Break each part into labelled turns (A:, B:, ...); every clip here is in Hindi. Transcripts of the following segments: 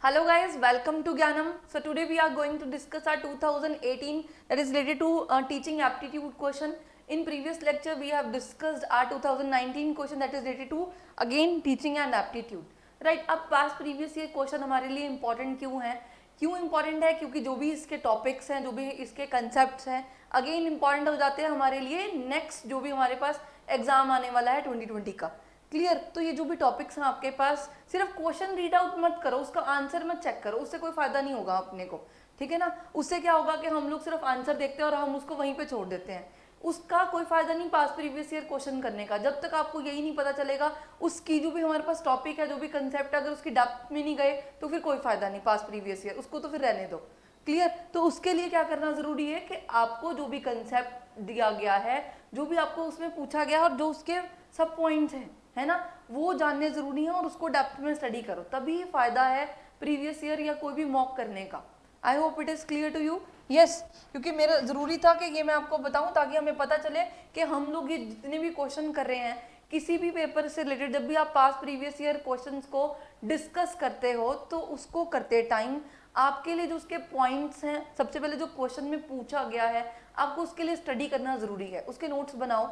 A: Hello guys, welcome to Gyanam. So today we are going to discuss our 2018 that is related to teaching aptitude question. In previous lecture we have discussed our 2019 question that is related to again teaching and aptitude. Right, अब past previous year question हमारे लिए important क्यों है? क्यों important है? क्योंकि जो भी इसके topics हैं, जो भी इसके concepts हैं, again important हो जाते हैं हमारे लिए next जो भी हमारे पास एग्जाम आने वाला है 2020 का. क्लियर. तो ये जो भी टॉपिक्स हैं आपके पास, सिर्फ क्वेश्चन रीड आउट मत करो, उसका आंसर मत चेक करो, उससे कोई फायदा नहीं होगा अपने को. ठीक है ना. उससे क्या होगा कि हम लोग सिर्फ आंसर देखते हैं और हम उसको वहीं पे छोड़ देते हैं. उसका कोई फायदा नहीं पास प्रीवियस ईयर क्वेश्चन करने का, जब तक आपको यही नहीं पता चलेगा उसकी जो भी हमारे पास टॉपिक है, जो भी कंसेप्ट है, अगर उसकी डेप्थ में नहीं गए तो फिर कोई फायदा नहीं पास प्रीवियस ईयर, उसको तो फिर रहने दो. क्लियर. तो उसके लिए क्या करना जरूरी है कि आपको जो भी कंसेप्ट दिया गया है, जो भी आपको उसमें पूछा गया और जो उसके सब पॉइंट्स हैं, है ना, वो जानने जरूरी है और उसको डेप्थ में स्टडी करो, तभी फायदा है प्रीवियस ईयर या कोई भी मॉक करने का. I hope it is clear to you. Yes, क्योंकि मेरा जरूरी था कि ये मैं आपको बताऊं ताकि हमें पता चले कि हम लोग ये जितने भी क्वेश्चन कर रहे हैं किसी भी पेपर से रिलेटेड, जब भी आप पास प्रीवियस ईयर क्वेश्चंस को डिस्कस करते हो तो उसको करते टाइम आपके लिए जो उसके पॉइंट्स हैं, सबसे पहले जो क्वेश्चन में पूछा गया है आपको उसके लिए स्टडी करना जरूरी है, उसके नोट्स बनाओ.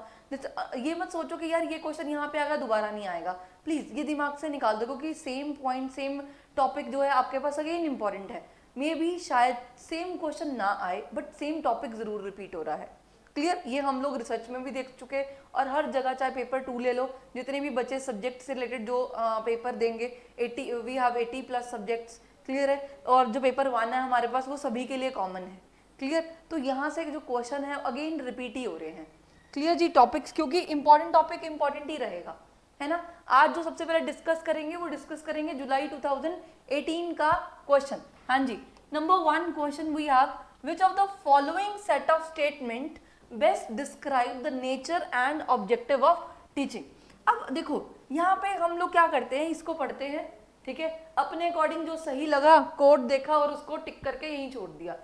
A: ये मत सोचो कि यार ये क्वेश्चन यहाँ पे आएगा दोबारा नहीं आएगा, प्लीज ये दिमाग से निकाल दो, क्योंकि सेम पॉइंट सेम टॉपिक जो है आपके पास अगेन इंपॉर्टेंट है. मे बी शायद सेम क्वेश्चन ना आए बट सेम टॉपिक जरूर रिपीट हो रहा है. क्लियर. ये हम लोग रिसर्च में भी देख चुके और हर जगह, चाहे पेपर 2 ले लो, जितने भी बच्चे सब्जेक्ट से रिलेटेड जो पेपर देंगे 80 वी हैव 80+ सब्जेक्ट्स. क्लियर है. और जो पेपर 1 है हमारे पास वो सभी के लिए कॉमन है. क्लियर. तो यहाँ से जो क्वेश्चन है अगेन रिपीट ही हो रहे हैं. क्लियर जी. टॉपिक्स, क्योंकि इंपॉर्टेंट टॉपिक इंपॉर्टेंट ही रहेगा, है ना. आज जो सबसे पहले डिस्कस करेंगे वो डिस्कस करेंगे जुलाई 2018 का क्वेश्चन. हाँ जी. Number 1 question we have, which of the following set of statement best describe the nature and objective of teaching. अब देखो यहाँ पे हम लोग क्या करते हैं, इसको पढ़ते हैं, ठीक है, अपने अकॉर्डिंग जो सही लगा कोड देखा और उसको टिक करके यहीं छोड़ दिया.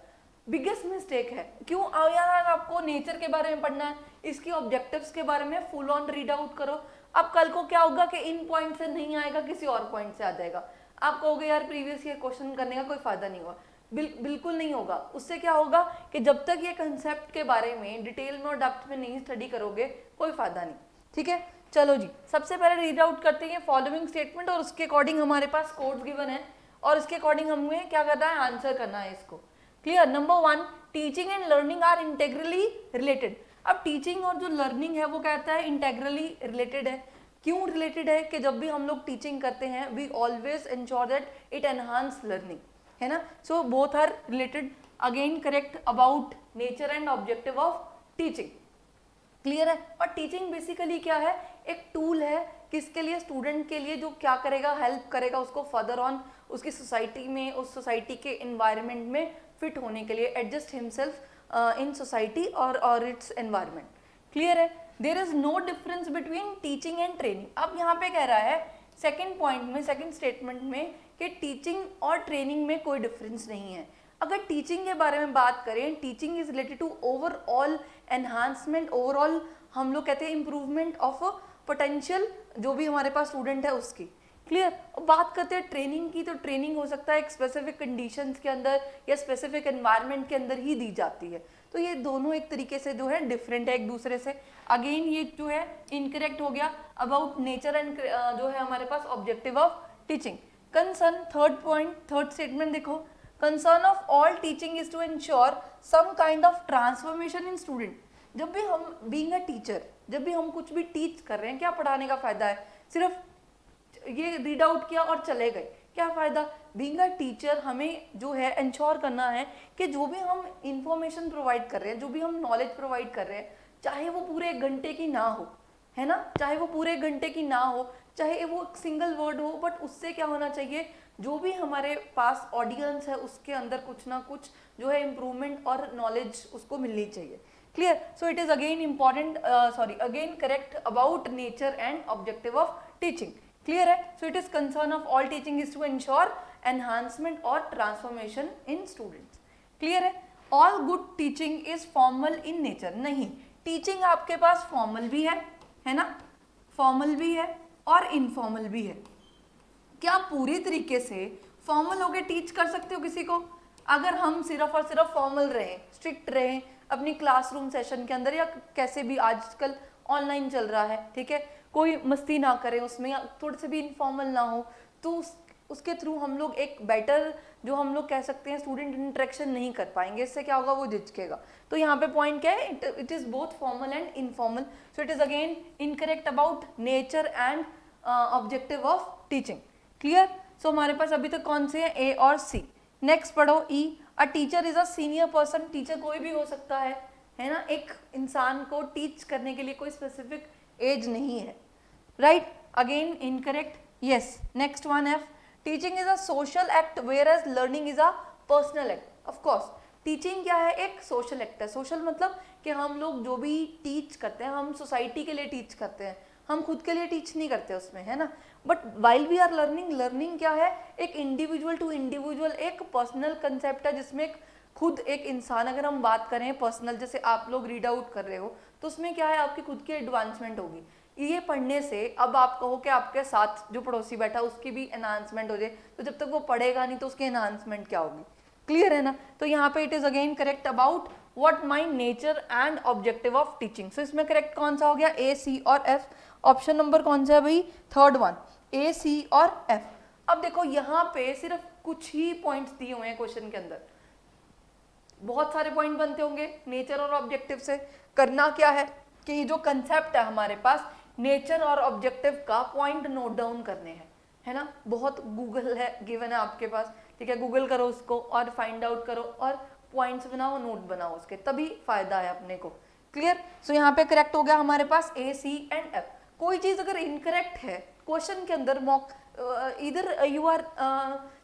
A: बिगेस्ट मिस्टेक है. क्यों यार आपको नेचर के बारे में पढ़ना है, इसकी ऑब्जेक्टिव्स के बारे में फुल ऑन रीड आउट करो. अब कल को क्या होगा कि इन पॉइंट से नहीं आएगा, किसी और पॉइंट से आ जाएगा, आप कहोगे यार प्रीवियस ईयर क्वेश्चन करने का कोई फायदा नहीं हुआ. बिल्कुल नहीं होगा. उससे क्या होगा कि जब तक ये कंसेप्ट के बारे में डिटेल में और डेप्थ में नहीं स्टडी करोगे कोई फायदा नहीं. ठीक है. चलो जी, सबसे पहले रीड आउट करते हैं फॉलोइंग स्टेटमेंट और उसके अकॉर्डिंग हमारे पास कोड्स गिवन है और इसके अकॉर्डिंग हमें क्या करना है, आंसर करना है इसको. Clear. Number 1, teaching and learning are integrally related. अब टीचिंग और जो लर्निंग है वो कहता है इंटेग्रली रिलेटेड है. क्यों रिलेटेड है कि जब भी हम लोग टीचिंग करते हैं we always ensure that it enhance learning, है ना. So both are related. Again correct about nature and objective of teaching. Clear है. और टीचिंग बेसिकली क्या है, एक टूल है किसके लिए, स्टूडेंट के लिए, जो क्या करेगा, हेल्प करेगा उसको फर्दर ऑन उसकी सोसाइटी में, उस सोसाइटी के इन्वायरमेंट में फिट होने के लिए, एडजस्ट हिमसेल्फ इन सोसाइटी और इट्स एनवायरमेंट. क्लियर है. There is no difference between teaching and training. अब यहाँ पे कह रहा है सेकेंड पॉइंट में, सेकेंड स्टेटमेंट में, कि टीचिंग और ट्रेनिंग में कोई डिफरेंस नहीं है. अगर टीचिंग के बारे में बात करें, teaching is related to overall enhancement, overall हम लोग कहते हैं इंप्रूवमेंट ऑफ पोटेंशियल जो भी हमारे पास स्टूडेंट है उसकी. क्लियर. बात करते हैं ट्रेनिंग की, तो ट्रेनिंग हो सकता है एक स्पेसिफिक कंडीशंस के अंदर या स्पेसिफिक एनवायरनमेंट के अंदर ही दी जाती है. तो ये दोनों एक तरीके से जो है डिफरेंट है एक दूसरे से. अगेन ये जो है इनकरेक्ट हो गया अबाउट नेचर एंड जो है हमारे पास objective of teaching. Concern, third point, third statement देखो, concern of all teaching is to ensure some kind of transformation in student. जब भी हम बीइंग अ टीचर, जब भी हम कुछ भी टीच कर रहे हैं, क्या पढ़ाने का फायदा है, सिर्फ ये रीड आउट किया और चले गए, क्या फायदा. बीइंग अ टीचर हमें जो है इंश्योर करना है कि जो भी हम इंफॉर्मेशन प्रोवाइड कर रहे हैं, जो भी हम नॉलेज प्रोवाइड कर रहे हैं, चाहे वो पूरे 1 घंटे की ना हो, है ना, चाहे वो पूरे 1 घंटे की ना हो, चाहे वो सिंगल वर्ड हो, बट उससे क्या होना चाहिए, जो भी हमारे पास ऑडियंस है उसके अंदर कुछ ना कुछ जो है इम्प्रूवमेंट और नॉलेज उसको मिलनी चाहिए. Clear. So it is again important, again correct about nature and objective of teaching. Clear है. So it is concern of all teaching is to ensure enhancement और ट्रांसफॉर्मेशन इन स्टूडेंट्स. क्लियर है. All good teaching is formal in nature. नहीं, टीचिंग आपके पास फॉर्मल भी है ना, फॉर्मल भी है और इनफॉर्मल भी है. क्या पूरी तरीके से फॉर्मल होके टीच कर सकते हो किसी को? अगर हम सिर्फ और सिर्फ फॉर्मल रहें, स्ट्रिक्ट रहें अपनी क्लासरूम सेशन के अंदर, या कैसे भी आजकल ऑनलाइन चल रहा है, ठीक है, कोई मस्ती ना करें उसमें, या थोड़े से भी इनफॉर्मल ना हो, तो उसके थ्रू हम लोग एक बेटर, जो हम लोग कह सकते हैं, स्टूडेंट इंटरेक्शन नहीं कर पाएंगे। इससे क्या होगा, वो झिझकेगा। तो यहाँ पे पॉइंट क्या है, it is both formal and informal, so it is again incorrect about nature and objective of teaching. Clear? सो हमारे पास अभी तक कौन से हैं, ए और सी। नेक्स्ट पढ़ो, E. A teacher is a senior person. Teacher कोई भी हो सकता है ना, एक इंसान को टीच करने के लिए कोई स्पेसिफिक एज नहीं है, right? Again incorrect, yes. Next one, F. Teaching is a social act where as learning is a personal act. Of course teaching क्या है, एक सोशल एक्ट है। सोशल मतलब कि हम लोग जो भी टीच करते हैं, हम सोसाइटी के लिए टीच करते हैं, हम खुद के लिए टीच नहीं करते उसमें, है ना। But while we are learning, learning क्या है, एक इंडिविजुअल टू इंडिविजुअल, एक पर्सनल कंसेप्ट है, जिसमें खुद एक इंसान, अगर हम बात करें पर्सनल, जैसे आप लोग रीड आउट कर रहे हो, तो उसमें क्या है, आपकी खुद की एडवांसमेंट होगी। ये पढ़ने से अब आप कहो कि आपके साथ जो पड़ोसी बैठा उसकी भी एनहांसमेंट हो जाए, तो जब तक वो पढ़ेगा नहीं तो उसकी एनहांसमेंट क्या होगी? क्लियर है ना। तो यहाँ पे it is again correct about what my nature and objective of teaching. So इसमें करेक्ट कौन सा हो गया, ए, सी और एफ। ऑप्शन नंबर कौन सा है भाई, थर्ड वन, ए, सी और एफ। अब देखो यहाँ पे सिर्फ कुछ ही पॉइंट्स दिए हुए हैं क्वेश्चन के अंदर, बहुत सारे पॉइंट बनते होंगे नेचर और ऑब्जेक्टिव से। करना क्या है कि ये जो कंसेप्ट है हमारे पास, नेचर और ऑब्जेक्टिव का पॉइंट नोट डाउन करने हैं, है ना। बहुत गूगल है गिवन है आपके पास, ठीक है, गूगल करो उसको और फाइंड आउट करो और पॉइंट्स बनाओ, नोट बनाओ उसके, तभी फायदा है अपने को। क्लियर? सो यहाँ पे करेक्ट हो गया हमारे पास ए, सी एंड एफ। कोई चीज अगर इनकरेक्ट है क्वेश्चन के अंदर, मॉक इधर यू आर,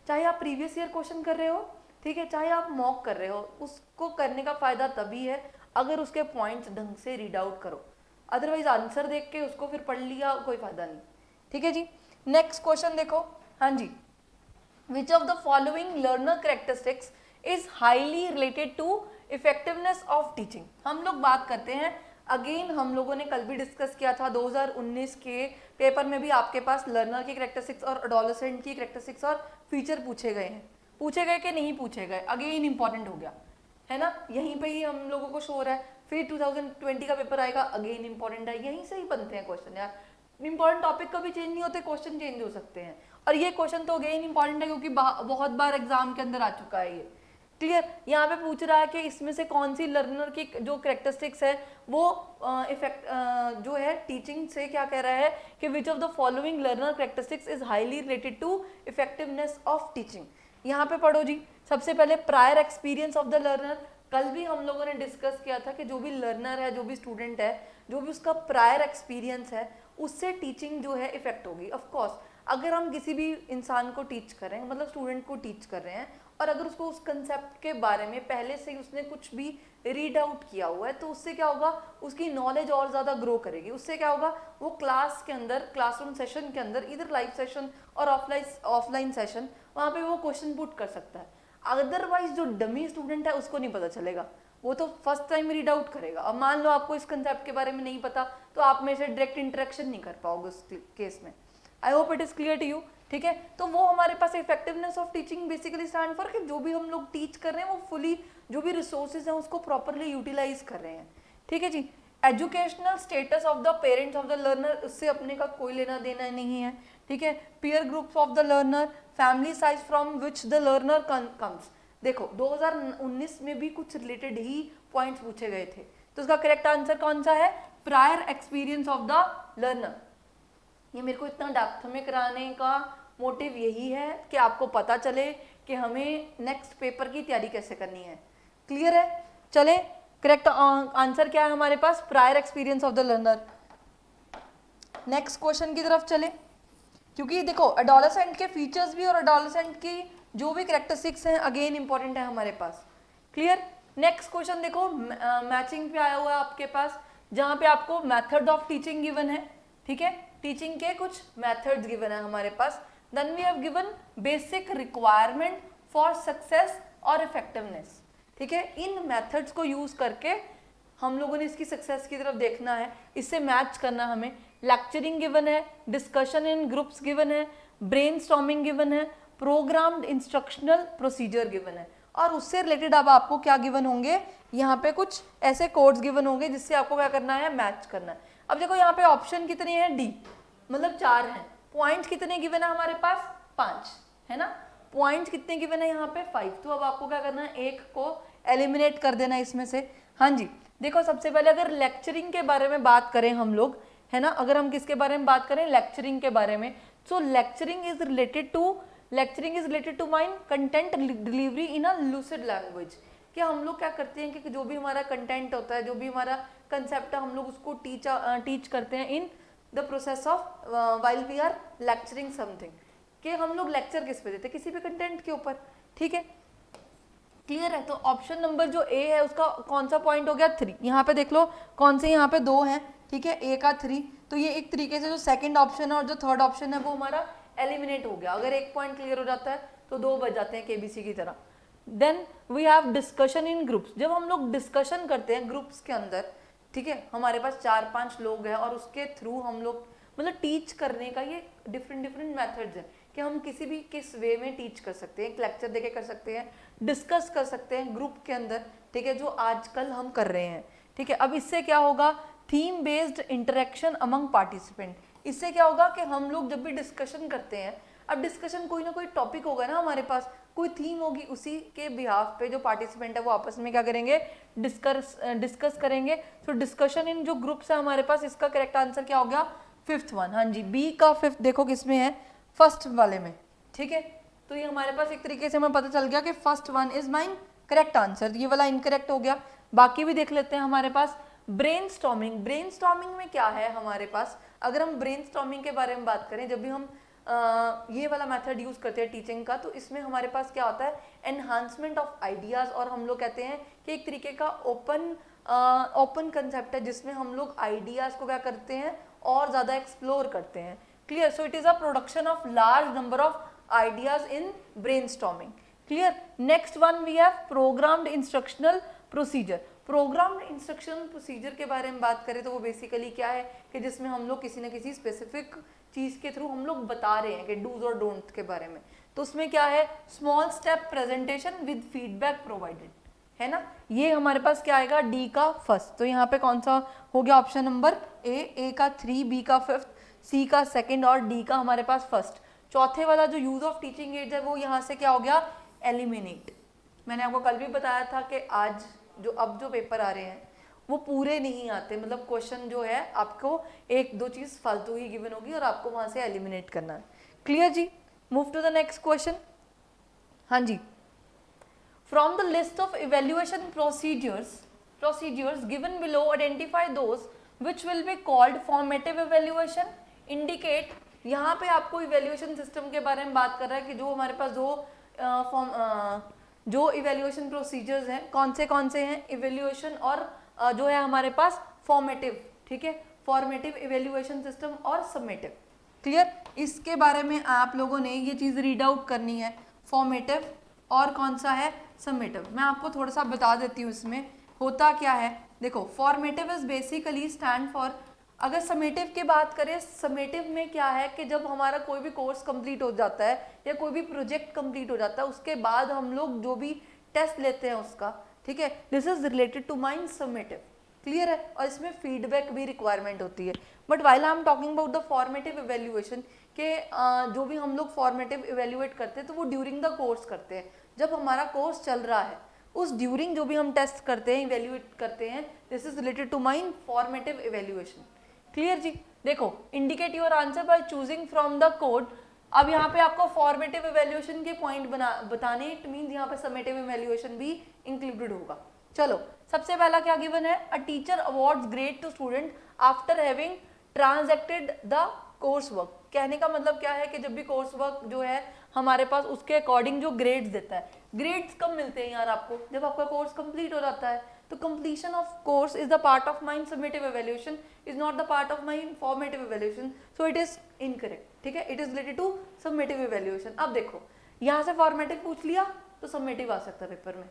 A: चाहे आप प्रीवियस ईयर क्वेश्चन कर रहे हो, ठीक है, चाहे आप मॉक कर रहे हो, उसको करने का फायदा तभी है अगर उसके पॉइंट्स ढंग से रीड आउट करो। अदरवाइज आंसर देख के उसको फिर पढ़ लिया, कोई फायदा नहीं। ठीक है जी। नेक्स्ट क्वेश्चन देखो, हाँ जी, which of the following learner characteristics is highly related to effectiveness of teaching. हम लोग बात करते हैं, अगेन हम लोगों ने कल भी डिस्कस किया था, 2019 के पेपर में भी आपके पास लर्नर की कैरेक्टरिस्टिक्स और एडोलेसेंट की कैरेक्टरिस्टिक्स और फीचर पूछे गए हैं। पूछे गए कि नहीं पूछे गए, अगेन इंपॉर्टेंट हो गया, है ना, यहीं पे ही हम लोगों को शो हो रहा है। फिर 2020 का पेपर आएगा, अगेन इंपॉर्टेंट है, यहीं से ही बनते हैं क्वेश्चन यार। इंपॉर्टेंट टॉपिक कभी चेंज नहीं होते, क्वेश्चन चेंज हो सकते हैं, और ये क्वेश्चन तो अगेन इंपॉर्टेंट है क्योंकि बहुत बार एग्जाम के अंदर आ चुका है ये। क्लियर? यहाँ पे पूछ रहा है कि इसमें से कौन सी लर्नर की जो कैरेक्टरिस्टिक्स है वो इफेक्ट जो है टीचिंग से क्या कह रहा है कि which of the following learner characteristics is highly related to effectiveness of teaching. यहाँ पे पढ़ो जी, सबसे पहले prior experience of the learner. कल भी हम लोगों ने डिस्कस किया था कि जो भी लर्नर है, जो भी स्टूडेंट है, जो भी उसका प्रायर एक्सपीरियंस है, उससे टीचिंग जो है इफेक्ट होगी। ऑफ कोर्स अगर हम किसी भी इंसान को टीच कर रहे हैं, मतलब स्टूडेंट को टीच कर रहे हैं, और अगर उसको उस कंसेप्ट के बारे में पहले से ही उसने कुछ भी रीड आउट किया हुआ है, तो उससे क्या होगा, उसकी नॉलेज और ज़्यादा ग्रो करेगी। उससे क्या होगा, वो क्लास के अंदर, क्लासरूम सेशन के अंदर, इधर लाइव सेशन और ऑफलाइन सेशन, वहाँ पे वो क्वेश्चन पुट कर सकता है। अदरवाइज जो डमी स्टूडेंट है उसको नहीं पता चलेगा, वो तो फर्स्ट टाइम रीड आउट करेगा। अब मान लो आपको इस कंसेप्ट के बारे में नहीं पता, तो आप मेरे से डायरेक्ट इंटरेक्शन नहीं कर पाओगे उस केस में। I hope it is clear to you. ठीक है, तो वो हमारे पास effectiveness of teaching basically stand for कि जो भी हम लोग टीच कर रहे हैं वो फुली, जो भी रिसोर्सेज हैं उसको प्रॉपरली यूटिलाइज कर रहे हैं। ठीक है जी। Educational status of the parents of the learner, उससे अपने का कोई लेना देना नहीं है। ठीक है, peer groups of the learner, family size from which the learner comes. देखो 2019 में भी कुछ रिलेटेड ही पॉइंट्स पूछे गए थे, तो उसका करेक्ट आंसर कौन सा है, prior experience of the learner. ये मेरे को इतना डाक में कराने का मोटिव यही है कि आपको पता चले कि हमें नेक्स्ट पेपर की तैयारी कैसे करनी है। क्लियर है? चले, करेक्ट आंसर क्या है हमारे पास, prior experience of the learner. Next question की तरफ चले, क्योंकि देखो एडोलेसेंट के फीचर्स भी और एडोलेसेंट की जो भी कैरेक्टरिस्टिक्स हैं अगेन इंपॉर्टेंट है हमारे पास। क्लियर? नेक्स्ट क्वेश्चन देखो, मैचिंग पे आया हुआ है आपके पास, जहां पे आपको मेथड ऑफ टीचिंग गिवन है। ठीक है, टीचिंग के कुछ मेथड्स गिवन है हमारे पास। Then we have given basic requirement for success और इफेक्टिवनेस। ठीक है, इन मेथड्स को यूज करके हम लोगों ने इसकी सक्सेस की तरफ देखना है, इससे मैच करना हमें। लेक्चरिंग गिवन है, डिस्कशन इन ग्रुप्स गिवन है, ब्रेनस्टॉर्मिंग गिवन है, प्रोग्राम्ड इंस्ट्रक्शनल प्रोसीजर गिवन है, और उससे रिलेटेड अब आपको क्या गिवन होंगे, यहाँ पे कुछ ऐसे कोड्स गिवन होंगे जिससे आपको क्या करना है, मैच करना है। अब देखो यहाँ पे ऑप्शन कितनी है, डी, मतलब 4 हैं। पॉइंट्स कितने गिवन है हमारे पास, 5 है ना। पॉइंट्स कितने गिवन है यहाँ पे, 5। तो अब आपको क्या करना है, एक को एलिमिनेट कर देना इसमें से। हाँ जी, देखो सबसे पहले अगर लेक्चरिंग के बारे में बात करें हम लोग, है ना, अगर हम किसके बारे में बात करें, लेक्चरिंग के बारे में, so lecturing is related to mine content delivery in a lucid language. कि हम लोग क्या करते हैं कि जो भी हमारा कंटेंट होता है, जो भी हमारा कंसेप्ट है, हम लोग उसको टीच करते हैं in the process of while we are lecturing something. कि हम लोग लेक्चर किस पे देते हैं, किसी भी कंटेंट के ऊपर, ठीक है, क्लियर है। तो ऑप्शन नंबर जो ए है उसका कौन सा पॉइंट हो गया, 3। यहाँ पे देख लो कौन से यहाँ पे 2 हैं, ठीक है, ए का 3। तो ये एक तरीके से जो सेकंड ऑप्शन है और जो थर्ड ऑप्शन है वो हमारा एलिमिनेट हो गया। अगर एक पॉइंट क्लियर हो जाता है तो 2 बच जाते हैं केबीसी की तरह। Then we have discussion in groups. जब हम लोग डिस्कशन करते हैं ग्रुप्स के अंदर, ठीक है, हमारे पास 4-5 लोग हैं और उसके थ्रू हम लोग मतलब टीच करने का ये डिफरेंट मेथड्स हैं कि हम किस वे में टीच कर सकते हैं। एक लेक्चर देके कर सकते हैं, डिस्कस कर सकते हैं ग्रुप के अंदर, ठीक है, जो आजकल हम कर रहे हैं, ठीक है। अब इससे क्या होगा, theme based interaction among participant. इससे क्या होगा कि हम लोग जब भी डिस्कशन करते हैं, अब डिस्कशन कोई ना कोई टॉपिक होगा ना हमारे पास, कोई थीम होगी, उसी के बिहाफ पे जो पार्टिसिपेंट है वो आपस में क्या करेंगे, डिस्कस करेंगे। तो डिस्कशन इन जो ग्रुप्स है हमारे पास, इसका करेक्ट आंसर क्या हो गया, 5th वन। हाँ जी, बी का 5th देखो किसमें है, फर्स्ट वाले में, ठीक है। तो ये हमारे पास एक तरीके से हमें पता चल गया कि first one is mine correct answer. ये वाला इनकरेक्ट हो गया। बाकी भी देख लेते हैं हमारे पास। ब्रेनस्टॉर्मिंग में क्या है हमारे पास, अगर हम ब्रेनस्टॉर्मिंग के बारे में बात करें, जब भी हम ये वाला मेथड यूज करते हैं टीचिंग का, तो इसमें हमारे पास क्या होता है, एनहांसमेंट ऑफ आइडियाज, और हम लोग कहते हैं कि एक तरीके का ओपन कंसेप्ट है जिसमें हम लोग आइडियाज को क्या करते हैं और ज्यादा एक्सप्लोर करते हैं। Clear, so it is a production of large number of ideas in brainstorming. Clear, next one we have programmed instructional procedure. Programmed instructional procedure के बारे में बात करें तो वो बेसिकली क्या है कि जिसमें हम लोग किसी न किसी स्पेसिफिक चीज के थ्रू हम लोग बता रहे हैं कि डूज और डोंट के बारे में। तो उसमें क्या है, small step presentation with feedback provided, है ना। ये हमारे पास क्या आएगा, डी का फर्स्ट। तो यहाँ पे कौन सा हो गया, ऑप्शन नंबर ए का 3, बी का 5th, सी का 2nd और डी का हमारे पास 1st। चौथे वाला जो यूज ऑफ टीचिंग एड्स है वो यहाँ से क्या हो गया, एलिमिनेट। मैंने आपको कल भी बताया था कि आज अब जो पेपर आ रहे हैं वो पूरे नहीं आते, मतलब क्वेश्चन जो है आपको 1-2 चीज फालतू ही गिवन होगी और आपको वहां से एलिमिनेट करना है। क्लियर जी, move to the next question. हाँ जी, from the list of evaluation procedures given below identify those which will be called formative evaluation, indicate. यहाँ पे आपको इवेल्युएशन सिस्टम के बारे में बात कर रहा है कि जो हमारे पास जो इवेल्युएशन प्रोसीजर्स हैं कौन से हैं, इवेल्युएशन और जो है हमारे पास फॉर्मेटिव, ठीक है, फॉर्मेटिव इवेल्युएशन सिस्टम और समेटिव। क्लियर, इसके बारे में आप लोगों ने ये चीज रीड आउट करनी है, फॉर्मेटिव और कौन सा है, समेटिव। मैं आपको थोड़ा सा बता देती हूँ इसमें होता क्या है। देखो, formative is basically stand for, अगर समेटिव की बात करें, समेटिव में क्या है कि जब हमारा कोई भी कोर्स कंप्लीट हो जाता है या कोई भी प्रोजेक्ट कंप्लीट हो जाता है, उसके बाद हम लोग जो भी टेस्ट लेते हैं उसका, ठीक है, this is related to mine summative. Clear है, और इसमें फीडबैक भी रिक्वायरमेंट होती है। But while I am talking about the formative evaluation के जो भी हम लोग फॉर्मेटिव इवेल्युएट करते हैं तो वो ड्यूरिंग द कोर्स करते हैं, जब हमारा कोर्स चल रहा है उस ड्यूरिंग जो भी हम टेस्ट करते हैं, इवेल्युएट करते हैं, this is related to mine formative evaluation. Clear जी, देखो, indicate your answer by choosing from the code. अब यहाँ पे आपको फॉर्मेटिव इवेल्युएशन के पॉइंट बताने, इट मींस यहाँ पे समेटिव इवेल्युएशन भी इंक्लूडेड होगा। चलो, सबसे पहला क्या गिवन है, a teacher awards grade two student after having transacted the course work. कहने का मतलब क्या है कि जब भी कोर्स वर्क जो है हमारे पास उसके अकॉर्डिंग जो ग्रेड्स देता है। ग्रेड्स कब मिलते हैं यार आपको, जब आपका कोर्स कंप्लीट हो जाता है। तो completion of course is the part of my summative evaluation, is not the part of my formative evaluation, so it is incorrect, ठीक है, it is related to summative evaluation। अब देखो, यहाँ से formative पूछ लिया तो summative आ सकता है पेपर में,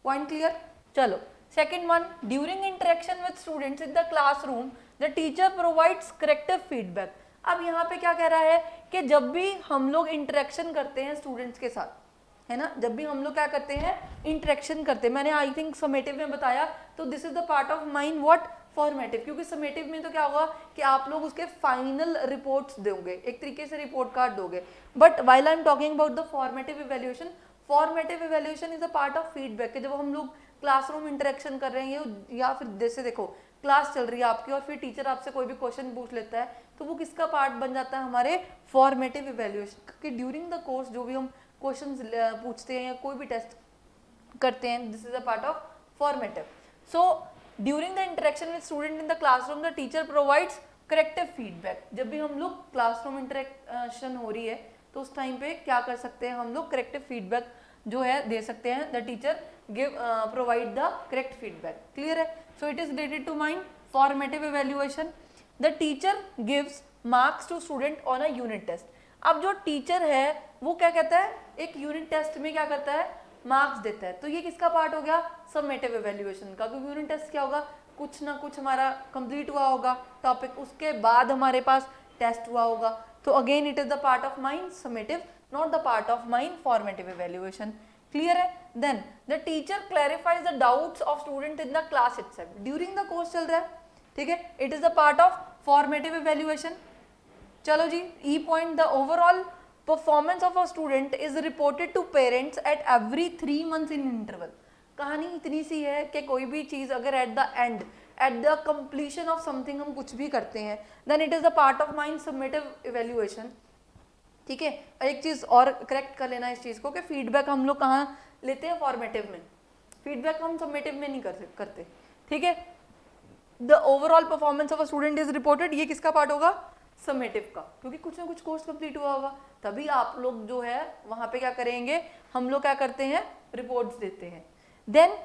A: point clear। चलो, second one, during interaction with students in the classroom the teacher provides corrective feedback। अब यहाँ पे क्या कह रहा है कि जब भी हम लोग इंटरेक्शन करते हैं स्टूडेंट्स के साथ, है ना, जब भी हम लोग क्या करते हैं, इंटरेक्शन करते हैं, मैंने आई थिंक समेटिव में बताया, तो this is the part of mind what, formative, क्योंकि समेटिव में तो क्या होगा कि आप लोग उसके फाइनल रिपोर्ट्स दोगे, एक तरीके से रिपोर्ट कार्ड दोगे, but while I am talking about the formative evaluation, formative evaluation is a part of feedback, कि जब हम लोग क्लासरूम इंटरेक्शन कर रहे हैं या फिर जैसे देखो क्लास चल रही है आपकी और फिर टीचर आपसे कोई भी क्वेश्चन पूछ लेता है, तो वो किसका पार्ट बन जाता है, हमारे फॉर्मेटिव इवैल्यूएशन कि ड्यूरिंग द कोर्स जो भी हम क्वेश्चंस पूछते हैं या कोई भी टेस्ट करते हैं, this is a part of formative. So during the interaction with student in the classroom the teacher provides corrective feedback. जब भी हम लोग क्लासरूम इंटरेक्शन हो रही है तो उस टाइम पे क्या कर सकते हैं हम लोग, करेक्टिव फीडबैक जो है दे सकते हैं. The teacher give provide the correct feedback. Clear है? So it is related to mind formative evaluation. The teacher gives marks to student on a unit test. अब जो टीचर है वो क्या कहता है, एक यूनिट टेस्ट में क्या करता है, मार्क्स देता है. तो ये किसका पार्ट हो गया, समेटिव इवैल्यूएशन का, क्योंकि यूनिट टेस्ट क्या होगा, कुछ ना कुछ हमारा कंप्लीट हुआ होगा टॉपिक, उसके बाद हमारे पास टेस्ट हुआ होगा. तो again it is the part of mind summative, not the part of mind formative evaluation. Clear है? Then the teacher clarifies the doubts of student in the class itself. During the course चल रहा है, ठीक है, it is the part of formative evaluation. चलो जी, E point, the overall performance of a student is reported to parents at every 3 months in interval. कहानी इतनी सी है कि कोई भी चीज अगर at the end, at the completion of something हम कुछ भी करते हैं, then it is the part of mind summative evaluation. ठीक है, एक चीज और करेक्ट कर लेना इस चीज को कि फीडबैक हम लोग कहाँ लेते हैं, फॉर्मेटिव में. फीडबैक हम समेटिव में नहीं करते. ठीक है, the overall performance of a student is reported, ये किसका पार्ट होगा, समेटिव का, क्योंकि कुछ ना कुछ कोर्स कंप्लीट हुआ होगा, तभी आप लोग जो है वहां पे क्या करेंगे, हम लोग क्या करते हैं, रिपोर्ट्स देते हैं. देन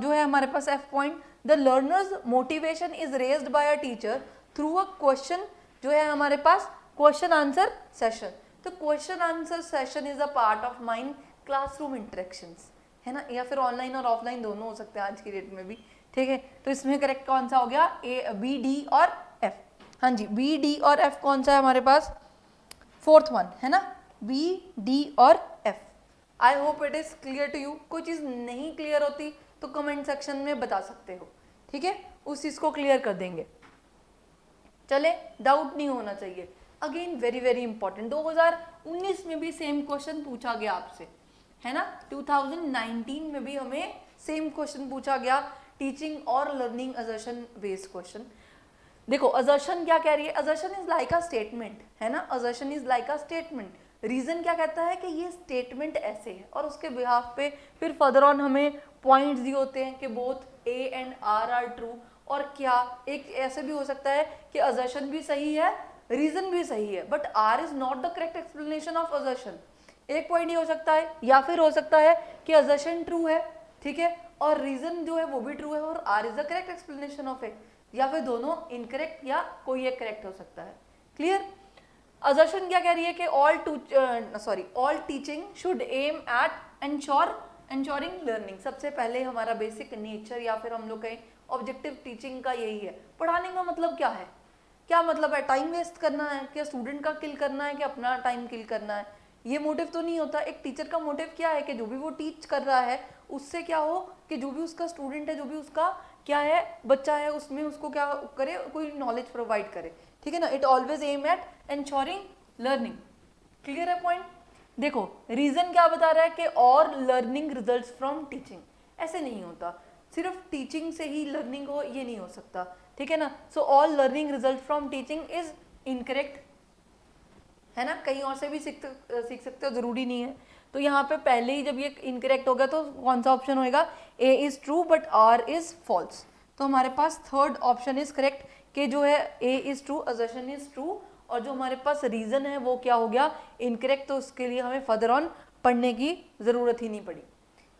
A: जो है हमारे पास F point, the learners motivation is raised by a teacher through a question, जो है हमारे पास क्वेश्चन आंसर सेशन. तो question answer session is a part of mind classroom interactions, है ना, या फिर ऑनलाइन और ऑफलाइन दोनों हो सकते हैं आज की डेट में भी. ठीक है, तो इसमें करेक्ट कौन सा हो गया, ए, बी, डी और एफ. हाँ जी, बी, डी और एफ कौन सा है हमारे पास, फोर्थ वन है ना, बी, डी और F. I hope it is clear to you. कोई चीज नहीं क्लियर होती तो कमेंट सेक्शन में बता सकते हो. ठीक है, उस चीज को क्लियर कर देंगे. चले, डाउट नहीं होना चाहिए. अगेन वेरी वेरी इंपॉर्टेंट, 2019 में भी सेम क्वेश्चन पूछा गया आपसे, है ना, 2019 में भी हमें सेम क्वेश्चन पूछा गया, टीचिंग और लर्निंग असर्शन बेस्ड क्वेश्चन. देखो असर्शन क्या कह रही है, assertion is like a statement, है ना, assertion is like a statement. Reason क्या कहता है कि ये स्टेटमेंट ऐसे है, और उसके बिहाफ पे फिर फर्दर ऑन हमें पॉइंट्स दिए होते हैं कि both A and R true. और क्या एक ऐसे भी हो सकता है कि असर्शन भी सही है, रीजन भी सही है, but R is not the correct explanation of assertion. एक पॉइंट ये हो सकता है, या फिर हो सकता है कि असर्शन ट्रू है, ठीक है, और रीजन जो है वो भी ट्रू है, और R is the correct explanation of it, या फिर दोनों इनकरेक्ट या कोई एक करेक्ट हो सकता है. क्लियर? असर्शन क्या कह रही है कि all teaching should aim at ensuring learning. सबसे पहले हमारा बेसिक नेचर या फिर हम लोग कहें ऑब्जेक्टिव टीचिंग का यही है. पढ़ाने का मतलब क्या है, क्या मतलब है, टाइम वेस्ट करना है, क्या स्टूडेंट का किल करना है, कि अपना टाइम किल करना है, ये मोटिव तो नहीं होता. एक टीचर का मोटिव क्या है कि जो भी वो टीच कर रहा है उससे क्या हो कि जो भी उसका स्टूडेंट है, जो भी उसका क्या है बच्चा है, उसमें उसको क्या करे, कोई नॉलेज प्रोवाइड करे. ठीक है ना, it always aim at ensuring learning. Clear है पॉइंट? देखो रीजन क्या बता रहा है कि और लर्निंग रिजल्ट्स फ्रॉम टीचिंग. ऐसे नहीं होता, सिर्फ टीचिंग से ही लर्निंग हो ये नहीं हो सकता. ठीक है ना, so all learning result from teaching is incorrect, है ना, कहीं और से भी सीख सकते हो, जरूरी नहीं है. तो यहाँ पे पहले ही जब ये इनकरेक्ट होगा तो कौन सा ऑप्शन होएगा, A is true but R is false. तो हमारे पास थर्ड ऑप्शन इज करेक्ट कि जो है A is true, assertion is true, और जो हमारे पास रीजन है वो क्या हो गया, इनकरेक्ट. तो उसके लिए हमें फर्दर ऑन पढ़ने की जरूरत ही नहीं पड़ी.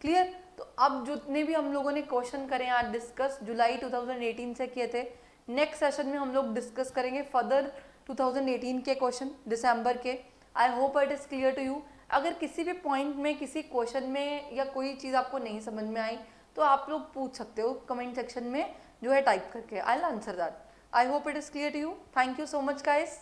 A: क्लियर? तो अब जितने भी हम लोगों ने क्वेश्चन करे आज डिस्कस, जुलाई 2018 से किए थे, नेक्स्ट सेशन में हम लोग डिस्कस करेंगे फर्दर 2018 के क्वेश्चन दिसंबर के. I hope it is clear to you. अगर किसी भी पॉइंट में, किसी क्वेश्चन में या कोई चीज़ आपको नहीं समझ में आई तो आप लोग पूछ सकते हो कमेंट सेक्शन में जो है टाइप करके. I will answer that. I hope it is clear to you. Thank you so much guys.